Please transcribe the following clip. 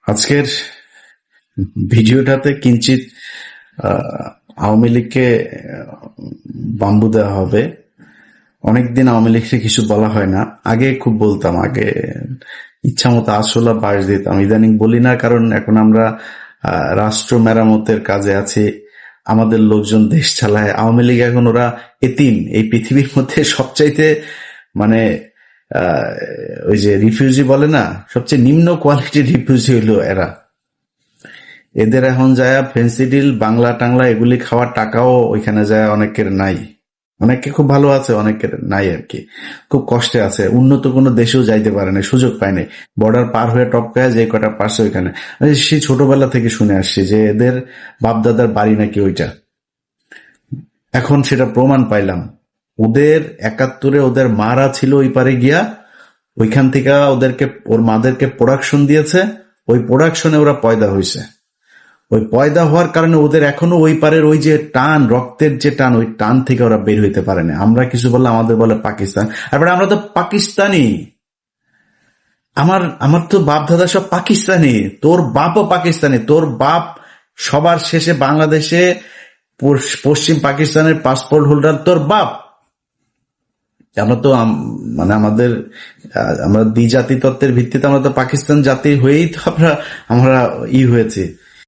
আজকের ভিডিওটাতে কিঞ্চিত আওয়ামী লীগকে বাম্বু দেওয়া হবে। অনেকদিন আওয়ামী লীগকে কিছু বলা হয় না, আগে খুব বলতাম, আগে ইচ্ছা মতো আসলা বাস দিতাম। ইদানিং বলি না, কারণ এখন আমরা রাষ্ট্র মেরামতের কাজে আছি, আমাদের লোকজন দেশ চালায়। আওয়ামী লীগ এখন ওরা এতিম, এই পৃথিবীর মধ্যে সবচাইতে মানে ওই যে রিফিউজি বলে না, সবচেয়ে নিম্ন কোয়ালিটির রিফিউজি হইলো এরা। এদের এখন যায় ফেন্সিডিল বাংলা টাংলা এগুলি খাওয়ার টাকাও ওইখানে যায় অনেকের নাই, অনেকে খুব ভালো আছে, অনেকের নাই আর কি, খুব কষ্টে আছে। উন্নত কোনো দেশেও যাইতে পারে না, সুযোগ পায় নাই, বর্ডার পার হয়ে টপকায় যে কটা পারছে ওইখানে। সেই ছোটবেলা থেকে শুনে আসছি যে এদের বাপদাদার বাড়ি নাকি ওইটা। এখন সেটা প্রমাণ পাইলাম। ওদের ৭১-এ ওদের মারা ছিল ওই পারে গিয়া, ওইখান থেকে ওদেরকে ওর মাদেরকে প্রোডাকশন দিয়েছে, ওই প্রোডাকশনে ওরা পয়দা হয়েছে। ওই পয়দা হওয়ার কারণে ওদের এখনো ওই পারের ওই যে টান, রক্তের যে টান, ওই টান থেকে ওরা বের হইতে পারে না। আমরা কিছু বললে আমাদের বলে পাকিস্তান, তারপরে আমরা তো পাকিস্তানি। আমার তো বাপ দাদা সব পাকিস্তানি, তোর বাপও পাকিস্তানি। তোর বাপ সবার শেষে বাংলাদেশে পশ্চিম পাকিস্তানের পাসপোর্ট হোল্ডার তোর বাপ। আমরা তো মানে আমরা দ্বিজাতি তত্ত্বের ভিত্তিতে আমরা তো পাকিস্তান জাতি হয়েই তো আমরা হয়েছি।